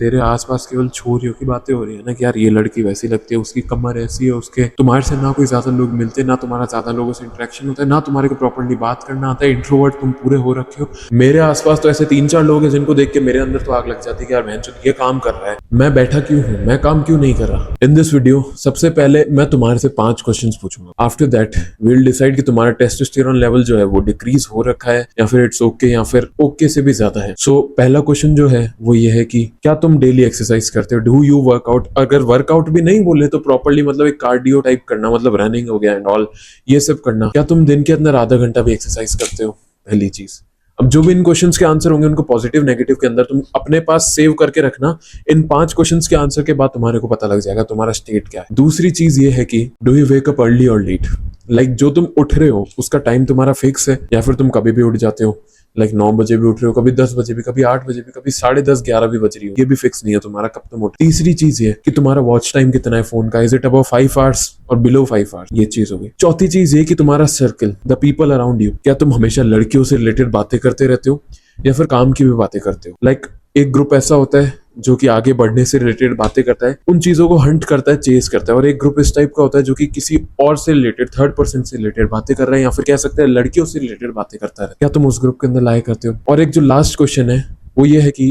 तेरे आसपास केवल छोरियों की बातें हो रही है ना कि यार ये लड़की वैसी लगती है, उसकी कमर ऐसी है, उसके तुम्हारे से ना कोई ज्यादा लोग मिलते, ना तुम्हारा ज्यादा लोगों से इंटरेक्शन होता है, ना तुम्हारे को प्रॉपर्ली बात करना आता है, इंट्रोवर्ट तुम पूरे हो रखे हो। मेरे आसपास तो ऐसे 3-4 लोग हैं जिनको देख के मेरे अंदर तो आग लग जाती है कि यार बहनचोद ये काम कर रहा है, मैं बैठा क्यों हूँ, मैं काम क्यों नहीं कर रहा। इन दिस वीडियो सबसे पहले मैं तुम्हारे से 5 क्वेश्चंस पूछूंगा। After that we will decide कि तुम्हारा टेस्टोस्टेरोन लेवल जो है वो डिक्रीज हो रखा है या फिर इट्स ओके या फिर ओके से भी ज्यादा है। सो पहला क्वेश्चन जो है वो ये है कि क्या तुम डेली एक्सरसाइज करते हो, डू यू वर्कआउट। अगर वर्कआउट भी नहीं बोले तो प्रॉपर्ली मतलब एक कार्डियो टाइप करना, मतलब रनिंग हो गया एंड ऑल, ये सब करना। क्या तुम दिन के अंदर आधा घंटा भी एक्सरसाइज करते हो, पहली चीज। अब जो भी इन क्वेश्चंस के आंसर होंगे उनको पॉजिटिव नेगेटिव के अंदर तुम अपने पास सेव करके रखना। इन 5 क्वेश्चंस के आंसर के बाद तुम्हारे को पता लग जाएगा तुम्हारा स्टेट क्या है। दूसरी चीज ये है कि do you wake up early और लेट। लाइक जो तुम उठ रहे हो उसका टाइम तुम्हारा फिक्स है या फिर तुम कभी भी उठ जाते हो। लाइक 9 बजे भी उठ रहे हो, कभी 10 बजे भी, कभी 8 बजे भी, कभी 10:30 11 भी बज रही हो, ये भी फिक्स नहीं है तुम्हारा कब तुम उठ। तीसरी चीज ये कि तुम्हारा वॉच टाइम कितना है फोन का, इज इट अबव 5 आवर्स और बिलो 5 आवर्स, ये चीज होगी। चौथी चीज ये कि तुम्हारा circle, the people around you, क्या तुम हमेशा लड़कियों से रिलेटेड बातें करते रहते हो या फिर काम की भी बातें करते हो। लाइक एक ग्रुप ऐसा होता है जो कि आगे बढ़ने से रिलेटेड बातें करता है, उन चीजों को हंट करता है, चेस करता है, और एक ग्रुप इस टाइप का होता है जो कि किसी और से रिलेटेड, थर्ड पर्सन से रिलेटेड बातें कर रहा है या फिर कह सकते हैं लड़कियों से रिलेटेड बातें करता है। क्या तुम उस ग्रुप के अंदर लाया करते हो। और एक जो लास्ट क्वेश्चन है वो ये है कि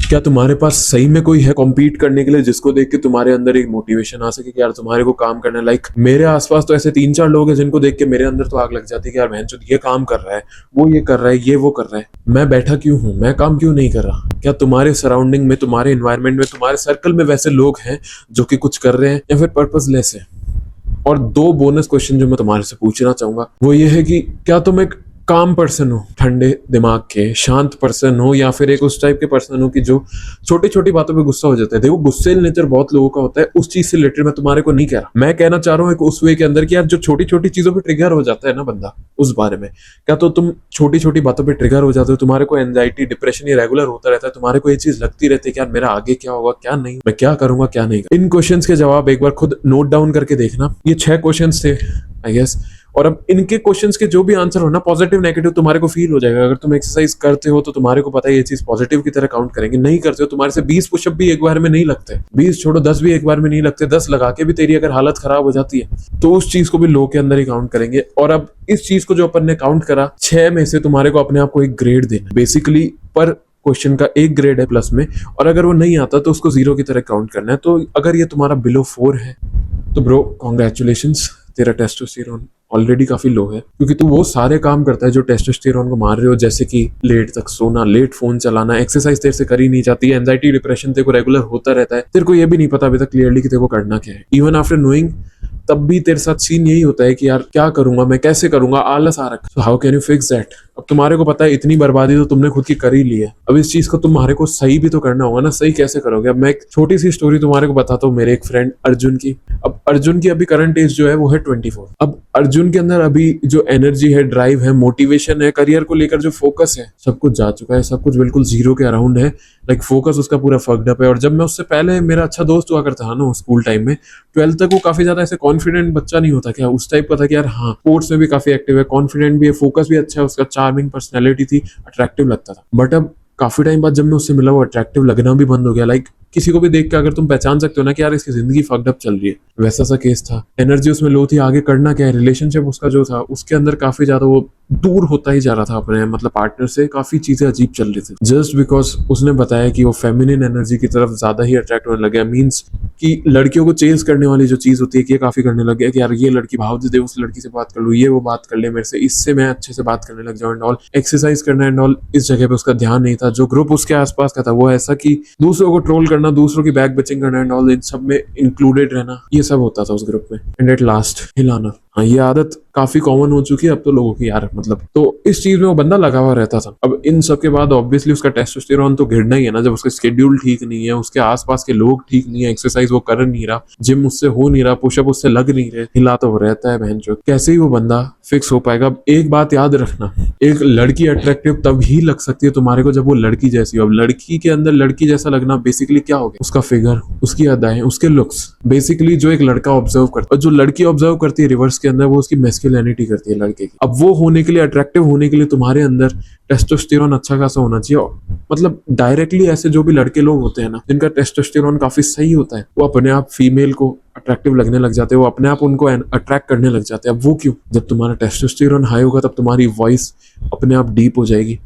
क्या तुम्हारे पास सही में कोई है कॉम्पीट करने के लिए जिसको देख के तुम्हारे अंदर एक मोटिवेशन आ सके कि यार तुम्हारे को काम करना है। लाइक मेरे आसपास तो ऐसे 3-4 लोग हैं जिनको देख के मेरे अंदर तो आग लग जाती है कि यार बहनचोद ये काम कर रहा है, वो ये कर रहा है, ये वो कर रहा है, मैं बैठा क्यों हूँ, मैं काम क्यों नहीं कर रहा। क्या तुम्हारे सराउंडिंग में, तुम्हारे एनवायरमेंट में, तुम्हारे सर्कल में वैसे लोग हैं जो कि कुछ कर रहे हैं या फिर पर्पसलेस है। और 2 बोनस क्वेश्चन जो मैं तुम्हारे से पूछना चाहूंगा वो ये है कि क्या तुम एक काम पर्सन हो, ठंडे दिमाग के शांत पर्सन हो, या फिर एक उस टाइप के पर्सन हो कि जो छोटी छोटी बातों पे गुस्सा हो जाता है। देखो गुस्से नेचर बहुत लोगों का होता है, उस चीज से रिलेटेड मैं तुम्हारे को नहीं कह रहा, मैं कहना चाह रहा हूँ एक उस वे के अंदर कि यार जो छोटी छोटी चीजों पे ट्रिगर हो जाता है ना बंदा, उस बारे में। क्या तो तुम छोटी छोटी बातों पे ट्रिगर हो जाते हो, तुम्हारे को एंजाइटी डिप्रेशन ये रेगुलर होता रहता है, तुम्हारे को ये चीज लगती रहती है कि यार मेरा आगे क्या होगा क्या नहीं, मैं क्या करूंगा क्या नहीं। इन क्वेश्चंस के जवाब एक बार खुद नोट डाउन करके देखना। ये 6 क्वेश्चंस थे आई गेस, और अब इनके क्वेश्चंस के जो भी आंसर हो ना, पॉजिटिव नेगेटिव तुम्हारे को फील हो जाएगा। अगर तुम एक्सरसाइज करते हो तो तुम्हारे को पता है ये चीज पॉजिटिव की तरह काउंट करेंगे, नहीं करते हो तुम्हारे से 20 पुशअप भी एक बार में नहीं लगते, 20 छोड़ो 10 भी एक बार में नहीं लगते, 10 लगा के भी तेरी अगर हालत खराब हो जाती है तो उस चीज को भी लो के अंदर ही काउंट करेंगे। और अब इस चीज को जो अपन ने काउंट करा, 6 में से तुम्हारे को अपने आप को एक ग्रेड देना, बेसिकली पर क्वेश्चन का 1 ग्रेड है प्लस में, और अगर वो नहीं आता तो उसको 0 की तरह काउंट करना है। तो अगर ये तुम्हारा बिलो 4 है तो ब्रो कॉन्ग्रेचुलेशंस, तेरा टेस्टोस्टेरोन ऑलरेडी काफी लो है, क्योंकि तू वो सारे काम करता है जो टेस्टोस्टेरोन को मार रहे हो, जैसे कि लेट तक सोना, लेट फोन चलाना, एक्सरसाइज तेरे से करी नहीं जाती है, एंजाइटी डिप्रेशन तेरे को रेगुलर होता रहता है, तेरे को ये भी नहीं पता अभी तक क्लियरली कि तेरे को करना क्या है। इवन आफ्टर नोइंग तब भी तेरे साथ सीन यही होता है कि यार क्या करूंगा मैं, कैसे करूंगा, आलस आ रखा। So how can you fix that. अब तुम्हारे को पता है इतनी बर्बादी तो तुमने खुद की कर ही ली है, अब इस चीज को तुम्हारे को सही भी तो करना होगा ना। सही कैसे करोगे। अब मैं एक छोटी सी स्टोरी तुम्हारे को बताता हूँ मेरे एक फ्रेंड अर्जुन की। अब अर्जुन की अभी करंट एज जो है वो है 24। अब अर्जुन के अंदर अभी जो एनर्जी है, ड्राइव है, मोटिवेशन है, करियर को लेकर जो फोकस है, सब कुछ जा चुका है, सब कुछ बिल्कुल 0 के अराउंड है। लाइक फोकस उसका पूरा फक्ड अप है। और जब मैं उससे पहले, मेरा अच्छा दोस्त हुआ करता था ना स्कूल टाइम में, 12th तक, वो काफी ज्यादा ऐसे कॉन्फिडेंट बच्चा नहीं होता क्या, उस टाइप का था कि यार हाँ स्पोर्ट्स में भी काफी एक्टिव है, कॉन्फिडेंट भी है, फोकस भी अच्छा है उसका, चार्मिंग पर्सनैलिटी थी, अट्रैक्टिव लगता था। बट अब काफी टाइम बाद जब मैं उससे मिला वो अट्रैक्टिव लगना भी बंद हो गया। लाइक किसी को भी देख के अगर तुम पहचान सकते हो ना कि यार इसकी जिंदगी फक्ड अप चल रही है, वैसा सा केस था। एनर्जी उसमें लो थी, आगे करना क्या है, रिलेशनशिप उसका जो था उसके अंदर काफी ज्यादा वो दूर होता ही जा रहा था अपने मतलब पार्टनर से, काफी चीजें अजीब चल रही थी, जस्ट बिकॉज उसने बताया कि वो फेमिनिन एनर्जी की तरफ ज्यादा ही अट्रैक्ट होने लगे। मीन्स कि लड़कियों को चेंज करने वाली जो चीज होती है कि ये काफी करने लग गया कि यार ये लड़की भाव दे, उस लड़की से बात कर लूँ, ये वो बात कर ले मेरे से, इससे मैं अच्छे से बात करने लग जाऊँ एंड ऑल, एक्सरसाइज करना एंड ऑल। इस जगह पे उसका ध्यान नहीं था। जो ग्रुप उसके आसपास का था वो ऐसा कि दूसरों को ट्रोल करना, दूसरों की बैक बिचिंग करना एंड ऑल, इन सब में इंक्लूडेड रहना, ये सब होता था उस ग्रुप में। एंड एट लास्ट हिलाना, हाँ ये आदत काफी कॉमन हो चुकी है अब तो लोगों की यार, मतलब तो इस चीज में वो बंदा लगा हुआ रहता था। अब इन सब के बाद ऑब्वियसली उसका टेस्टोस्टेरोन तो गिरना ही है ना, जब उसका शेड्यूल ठीक नहीं है, उसके आसपास के लोग ठीक नहीं है, एक्सरसाइज वो कर नहीं रहा, जिम उससे हो नहीं रहा, पुशअप उससे लग नहीं रहे, हिला तो वो रहता है बहनचोद, कैसे ही वो बंदा फिक्स हो पाएगा। अब एक बात याद रखना, एक लड़की अट्रैक्टिव तब ही लग सकती है तुम्हारे को जब वो लड़की जैसी हो। अब लड़की के अंदर लड़की जैसा लगना बेसिकली क्या हो गया, उसका फिगर, उसकी अदाएं, उसके लुक्स, बेसिकली जो एक लड़का ऑब्जर्व करता है, और जो लड़की ऑब्जर्व करती है रिवर्स के अंदर, वो उसकी मैस्कुलिनिटी करती है लड़के की। अब वो होने के लिए, अट्रैक्टिव होने के लिए तुम्हारे अंदर टेस्टोस्टेरोन अच्छा खासा होना चाहिए। मतलब डायरेक्टली ऐसे जो भी लड़के लोग होते हैं ना जिनका टेस्टोस्टेरोन काफी सही होता है, वो अपने आप फीमेल को अट्रैक्टिव लगने लग जाते हैं, वो अपने आप उनको अट्रैक्ट करने लग जाते हैं। अब वो क्यों? जब तुम्हारा टेस्टोस्टेरोन हाई होगा तब तुम्हारी वॉइस अपने आप डीप हो जाएगी,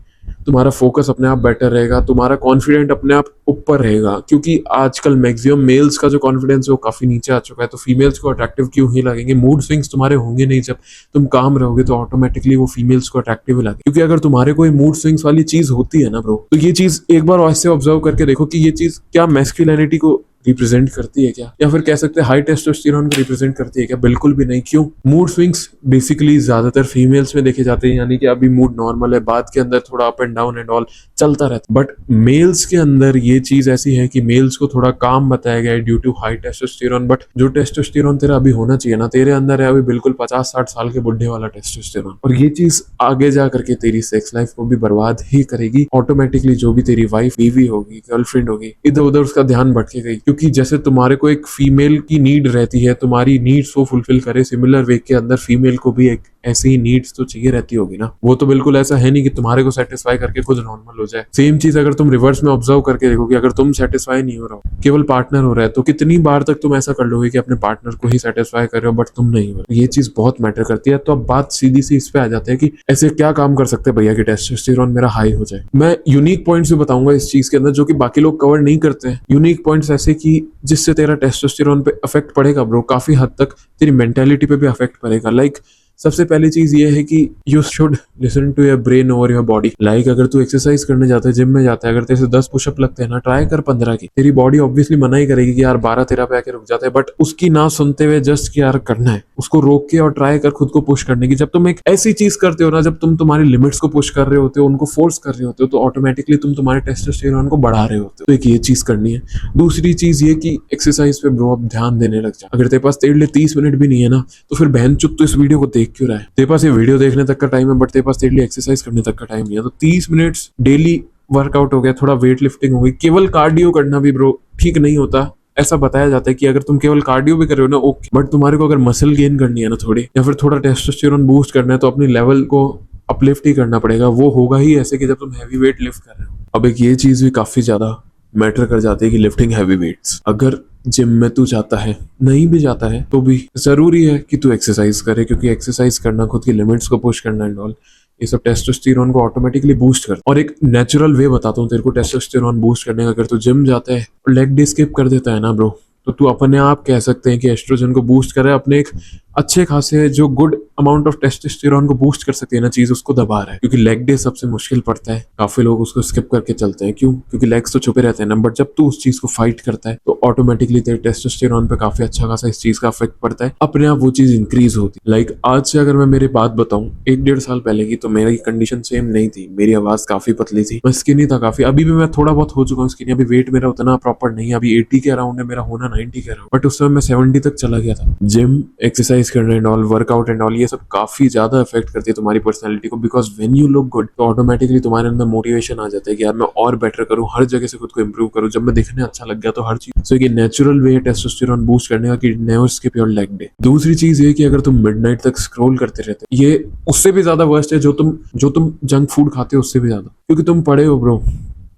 तुम्हारा फोकस अपने आप बेटर रहेगा, तुम्हारा कॉन्फिडेंट अपने आप ऊपर रहेगा। क्योंकि आजकल मैक्सिमम मेल्स का जो कॉन्फिडेंस है वो काफी नीचे आ चुका है, तो फीमेल्स को अट्रैक्टिव क्यों ही लगेंगे? मूड स्विंग्स तुम्हारे होंगे नहीं, जब तुम काम रहोगे तो ऑटोमेटिकली वो फीमेल्स को अट्रैक्टिव लगे। क्योंकि अगर तुम्हारे कोई मूड स्विंग्स वाली चीज होती है ना ब्रो, तो ये चीज एक बार ऐसे ऑब्जर्व करके देखो कि ये चीज क्या मैस्कुलिनिटी को रिप्रेजेंट करती है क्या, या फिर कह सकते हैं हाई टेस्टोस्टेरोन को रिप्रेजेंट करती है क्या? बिल्कुल भी नहीं। क्यों? मूड स्विंग्स बेसिकली ज्यादातर फीमेल्स में देखे जाते हैं, यानी कि अभी मूड नॉर्मल है, बाद के अंदर थोड़ा up and down and all चलता रहता है। बट मेल्स के अंदर ये चीज ऐसी है कि मेल्स को थोड़ा काम बताया गया है due to high testosterone. But जो टेस्टोस्टेरोन तेरा अभी होना चाहिए ना, तेरे अंदर है अभी बिल्कुल 50-60 साल के बुढ़े वाला टेस्टोस्टेरोन। और ये चीज आगे जा करके तेरी सेक्स लाइफ को भी बर्बाद ही करेगी ऑटोमेटिकली। जो भी तेरी वाइफ, बीवी होगी, गर्लफ्रेंड होगी, इधर उधर उसका ध्यान भटकेगा। क्योंकि जैसे तुम्हारे को एक फीमेल की नीड रहती है, तुम्हारी नीड्स को फुलफिल करे, सिमिलर वे के अंदर फीमेल को भी एक ऐसी ही नीड्स तो चाहिए रहती होगी ना। वो तो बिल्कुल ऐसा है नहीं कि तुम्हारे को सेटिस्फाई करके खुद नॉर्मल हो जाए। सेम चीज अगर तुम रिवर्स में ऑब्जर्व करके देखो कि अगर तुम सेटिस्फाई नहीं हो रहे हो, केवल पार्टनर हो रहा है, तो कितनी बार तक तुम ऐसा कर लोगे कि अपने पार्टनर को ही सेटिस्फाई कर रहे हो बट तुम नहीं हो। ये चीज बहुत मैटर करती है। तो अब बात सीधी सी इस पे आ जाती है कि ऐसे क्या काम कर सकते हैं भैया कि टेस्टोस्टेरोन मेरा हाई हो जाए। मैं यूनिक पॉइंट्स भी बताऊंगा इस चीज के अंदर जो कि बाकी लोग कवर नहीं करते हैं। यूनिक पॉइंट्स ऐसे कि जिससे तेरा टेस्टोस्टेरोन पे अफेक्ट पड़ेगा ब्रो, काफी हद तक तेरी मेंटेलिटी पे भी अफेक्ट पड़ेगा। लाइक सबसे पहली चीज ये है कि you should listen to your brain over your body. Like अगर तू एक्सरसाइज करने जाता है, जिम में जाता है, अगर तेरे से 10 पुशअप लगते हैं ना, ट्राई कर 15 की। तेरी बॉडी ऑब्वियसली मना ही करेगी कि यार 12-13 पे आके रुक जाता है, बट उसकी ना सुनते हुए जस्ट कि यार करना है, उसको रोक के और ट्राई कर खुद को पुश करने की। जब तुम एक ऐसी चीज करते हो ना, जब तुम तुम्हारी लिमिट्स को पुश कर रहे होते हो, उनको फोर्स कर रहे होते हो, तो ऑटोमेटिकली तुम तुम्हारे टेस्टोस्टेरोन को बढ़ा रहे होते हो। तो एक ये चीज करनी है। दूसरी चीज ये कि एक्सरसाइज पे ब्रो अब ध्यान देने लग जा। अगर तेरे पास तेरे लिए 30 मिनट भी नहीं है ना, तो फिर बहन चुत तो इस वीडियो को देख क्यों रहा है? तेरे पास ये वीडियो देखने तक का टाइम है बट तेरे पास तेरे लिए एक्सरसाइज करने तक का टाइम नहीं है। तो 30 मिनट्स डेली वर्कआउट हो गया, थोड़ा वेट लिफ्टिंग हो गई। केवल कार्डियो करना भी ब्रो ठीक नहीं होता। ऐसा बताया जाता है कि अगर तुम केवल कार्डियो भी कर रहे हो ना ओके, बट तुम्हारे को अगर मसल गेन करनी है ना थोड़ी, या फिर थोड़ा टेस्टोस्टेरोन बूस्ट करना है, तो अपनी लेवल को अपलिफ्ट ही करना पड़ेगा। वो होगा ही ऐसे कि जब तुम हैवी वेट लिफ्ट कर रहे हो। अब एक ये चीज भी काफी ज्यादा मैटर कर जाती है कि लिफ्टिंग हैवी वेट्स, अगर जिम में तू जाता है, नहीं भी जाता है, तो भी जरूरी है कि तू एक्सरसाइज करे। क्योंकि एक्सरसाइज करना, खुद की लिमिट्स को पुश करना एंड ऑल, ये सब टेस्टोस्टेरोन को ऑटोमेटिकली बूस्ट करता है। और एक नेचुरल वे बताता हूँ तेरे को टेस्टोस्टेरोन बूस्ट करने का। अगर तू जिम जाता है और लेग डे स्किप कर देता है ना ब्रो, तो तू अपने आप कह सकते हैं कि एस्ट्रोजन को बूस्ट करे, अपने एक अच्छे खासे जो गुड अमाउंट ऑफ टेस्टोस्टेरोन को बूस्ट कर सकती है ना चीज, उसको दबा रहा है। क्योंकि लेग डे सबसे मुश्किल पड़ता है, काफी लोग उसको स्किप करके चलते हैं। क्यों? क्योंकि लेग्स तो छुपे रहते हैं ना। बट जब तू उस चीज को फाइट करता है तो ऑटोमेटिकली तेरे टेस्टोस्टेरोन पे काफी अच्छा खासा इस चीज का इफेक्ट पड़ता है, अपने आप वो चीज इंक्रीज होती है। लाइक आज से अगर मैं मेरी बात बताऊं 1-1.5 साल पहले की, तो मेरी कंडीशन सेम नहीं थी। मेरी आवाज काफी पतली थी, मैं स्किनी था काफी। अभी भी मैं थोड़ा बहुत हो चुका हूँ स्किनी। अभी वेट मेरा उतना प्रॉपर नहीं है, अभी 80 के अराउंड है, मेरा होना 90 के अराउंड। बट उस समय मैं 70 तक चला गया था। जिम, एक्सरसाइज करना and all, workout and all, ये सब काफी ज्यादा इफेक्ट करती है तुम्हारी पर्सनैलिटी को। Because when you look good, तो ऑटोमेटिकली तुम्हारे अंदर मोटिवेशन आ जाता है कि यार मैं और बेटर करूँ, हर जगह से खुद को इंप्रूव करूँ। जब मैं दिखने अच्छा लग गया तो हर चीज, सो ये नेचुरल वे है टेस्टोस्टेरोन बूस्ट करने का कि never skip your leg day. दूसरी चीज ये कि अगर तुम मिडनाइट तक स्क्रॉल करते रहते, ये उससे भी ज्यादा वर्स्ट है जो तुम जंक फूड खाते हो, उससे भी ज्यादा। क्योंकि तुम पड़े हो ब्रो,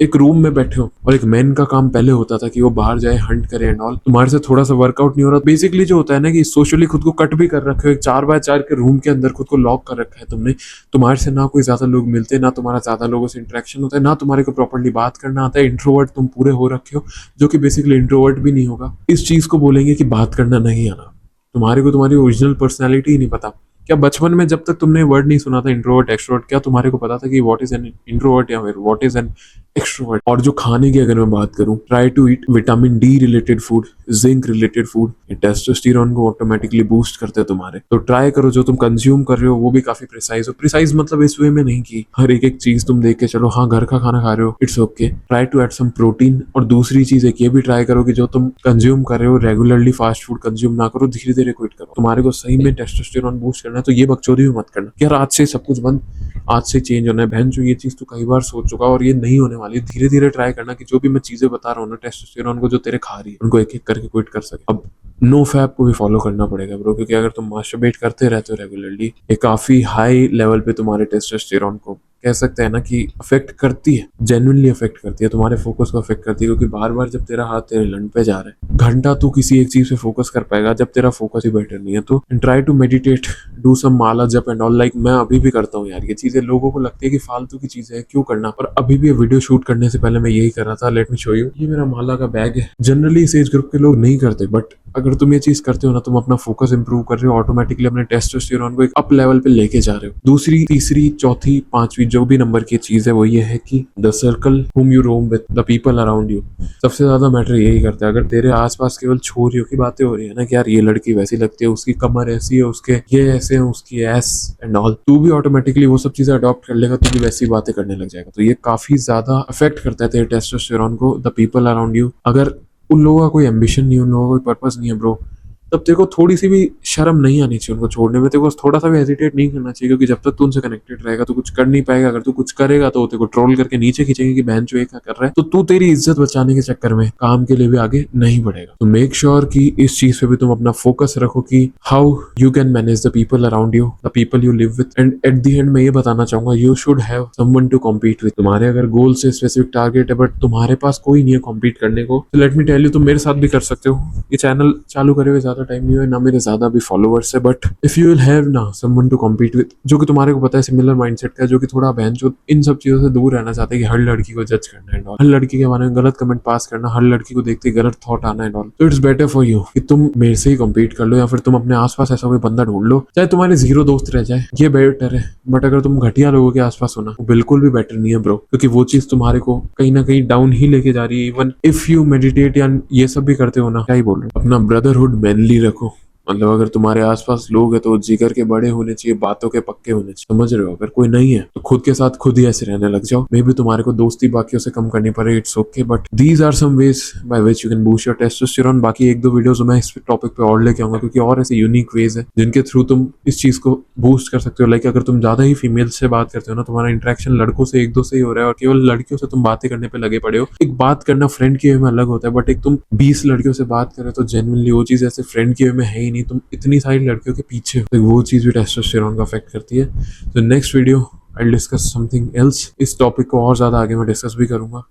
एक रूम में बैठे हो, और एक मैन का काम पहले होता था कि वो बाहर जाए, हंट करे एंड ऑल। तुम्हारे से थोड़ा सा वर्कआउट नहीं हो रहा, बेसिकली जो होता है ना कि सोशली खुद को कट भी कर रखे हो, एक 4x4 के रूम के अंदर खुद को लॉक कर रखा है तुमने। तुम्हारे से ना कोई ज्यादा लोग मिलते, ना तुम्हारा ज्यादा लोगों से इंटरेक्शन होता है, ना तुम्हारे को प्रॉपर्ली बात करना आता है। इंट्रोवर्ट तुम पूरे हो रखे हो, जो कि बेसिकली इंट्रोवर्ट भी नहीं होगा। इस चीज को बोलेंगे कि बात करना नहीं आना। तुम्हारे को तुम्हारी ओरिजिनल पर्सनैलिटी ही नहीं पता। क्या बचपन में जब तक तुमने वर्ड नहीं सुना था इंट्रोवर्ट एक्सट्रोवर्ट, क्या तुम्हारे को पता था कि व्हाट इज एन इंट्रोवर्ट या फिर व्हाट इज एन एक्सट्रोवर्ट? और जो खाने की अगर मैं बात करूं, try to eat vitamin D related food, zinc related food. Testosterone को ऑटोमेटिकली बूस्ट करते हैं तुम्हारे। तो ट्राई करो जो तुम कंज्यूम कर रहे हो वो भी काफी प्रिसाइज हो। प्रिसाइज मतलब इस वे में नहीं कि हर एक चीज तुम देख के चलो हाँ घर का खाना खा रहे हो, it's okay. Try to add some protein. और दूसरी चीज एक ये भी ट्राई करो कि जो तुम कंज्यूम कर रहे हो रेगुलरली फास्ट फूड कंज्यूम ना करो, धीरे धीरे क्विट करो। तुम्हारे को सही में टेस्टोस्टेरोन बूस्ट करना है तो ये बकचोदी भी मत करना यार आज से सब कुछ बंद, आज से चेंज होना है। बहन जो ये चीज तो कई बार सोच चुका और ये नहीं होने वाली। धीरे धीरे ट्राई करना कि जो भी मैं चीजें बता रहा हूँ ना टेस्टोस्टेरोन को जो तेरे खा रही है, उनको एक एक करके क्विट कर सके। अब नो फैप को भी फॉलो करना पड़ेगा ब्रो, क्योंकि अगर तुम मास्टरबेट करते रहते हो रेगुलरली, ये काफी हाई लेवल पे तुम्हारे टेस्टोस्टेरोन को कह सकते हैं ना कि अफेक्ट करती है, जेन्युइनली अफेक्ट करती है, तुम्हारे फोकस को अफेक्ट करती है। क्योंकि बार बार जब तेरा हाथ तेरे लंड पे जा रहा है, घंटा तू किसी एक चीज पे फोकस कर पाएगा जब तेरा फोकस ही बेटर नहीं है। तो try to meditate, do some mala jap and all. Like मैं अभी भी करता हूँ यार ये चीजें। लोगों को लगती है कि फालतू की चीजें है, क्यों करना, और अभी भी वीडियो शूट करने से पहले मैं यही कर रहा था। लेट मी शो यू, ये मेरा माला का बैग है। जनरली इस एज ग्रुप के लोग नहीं करते, बट अगर तुम ये चीज करते हो ना, तुम अपना फोकस इंप्रूव कर रहे हो, ऑटोमेटिकली अपने टेस्टोस्टेरोन को एक अप लेवल पे लेके जा रहे हो। दूसरी, तीसरी, चौथी, पांचवी जो भी नंबर की चीज है वो ये है कि the circle whom you roam with, the people around you. सबसे ज्यादा मैटर यही करता है। अगर तेरे आसपास केवल छोरियों की बातें हो रही है ना कि यार ये लड़की वैसी लगती है, उसकी कमर ऐसी है, उसके ये ऐसे है, उसकी एस एंड ऑल, तू भी ऑटोमेटिकली वो सब चीजें अडॉप्ट कर लेगा, तू भी वैसी बातें करने लग जाएगा। तो ये काफी ज्यादा अफेक्ट करता है तेरे टेस्टोस्टेरोन को, द पीपल अराउंड यू। अगर उन लोगों का कोई एम्बिशन नहीं, उन लोगों का कोई पर्पस नहीं है ब्रो, तब तेरे को थोड़ी सी भी शर्म नहीं आनी चाहिए उनको छोड़ने में। तेरे को थोड़ा सा भी हेजिटेट नहीं करना चाहिए, क्योंकि जब तक तू उनसे कनेक्टेड रहेगा तो कुछ कर नहीं पाएगा। अगर तू कुछ करेगा तो तेरे को ट्रोल करके नीचे खींचेंगे कि बहन जो क्या कर रहा है। तो तू तेरी इज्जत बचाने के चक्कर में काम के लिए भी आगे नहीं बढ़ेगा। तो मेक श्योर कि इस चीज पे भी तुम अपना फोकस रखो कि how you can manage the people around you, the people you live with. And at the end मैं ये बताना चाहूंगा, you should have someone to compete with. तुम्हारे अगर गोल से स्पेसिफिक टारगेट है बट तुम्हारे पास कोई नहीं है कॉम्पीट करने को, तो लेट मी टेल यू, तुम मेरे साथ भी कर सकते हो। ये चैनल चालू करे हुए ज्यादा टाइम नहीं हुआ ना, मेरे ज्यादा भी फॉलोवर्स है, but if you will have ना समवन टू कम्पीट विद, जो कि तुम्हारे को पता है सिमिलर माइंडसेट का, जो कि थोड़ा बहन जो इन सब चीजों से दूर रहना चाहते हैं कि हर लड़की को जज करना एंड ऑल, हर लड़की के बारे में गलत कमेंट पास करना, हर लड़की को देखते गलत थॉट आना एंड ऑल। तो इट्स बेटर फॉर यू कि तुम मेरे से ही कम्पीट कर लो, या फिर तुम अपने आसपास ऐसा कोई बंदा ढूंढ लो, चाहे तुम्हारे 0 दोस्त रह जाए, ये बेटर है। बट अगर तुम घटिया लोगों के आसपास हो ना, वो बिल्कुल भी बेटर नहीं है ब्रो, क्योंकि वो चीज तुम्हारे को कहीं ना कहीं डाउन ही लेके जा रही है। इवन इफ यू मेडिटेट या ये सब भी करते हो ना, क्या ही बोल रहे हो, अपना ब्रदरहुड मैनली रखो। मतलब अगर तुम्हारे आसपास लोग हैं तो जिगर के बड़े होने चाहिए, बातों के पक्के होने चाहिए, समझ रहे हो। अगर कोई नहीं है तो खुद के साथ खुद ही ऐसे रहने लग जाओ। मे बी तुम्हारे को दोस्ती बाकियों से कम करनी पड़े, it's okay, but these are some ways by which you can boost your testosterone. बाकी 1-2 वीडियोस मैं इस टॉपिक पे और लेके आऊंगा, क्योंकि और ऐसे यूनिक वेज है जिनके थ्रू तुम इस चीज को बूस्ट कर सकते हो। लाइक अगर तुम ज्यादा ही फीमेल से बात करते हो ना, तुम्हारा इंटरेक्शन लड़कों से 1-2 से ही हो रहा है और केवल लड़कियों से तुम बातें करने पे लगे पड़े हो। एक बात करना फ्रेंड के वे में अलग होता है, बट एक तुम 20 लड़कियों से बात कर रहे हो तो जेन्युइनली वो चीज ऐसे फ्रेंड के वे में है ही नहीं, तुम इतनी सारी लड़कियों के पीछे, तो वो चीज भी टेस्टोस्टेरोन का अफेक्ट करती है। तो next video I discuss something else. इस टॉपिक को और ज्यादा आगे मैं डिस्कस भी करूंगा।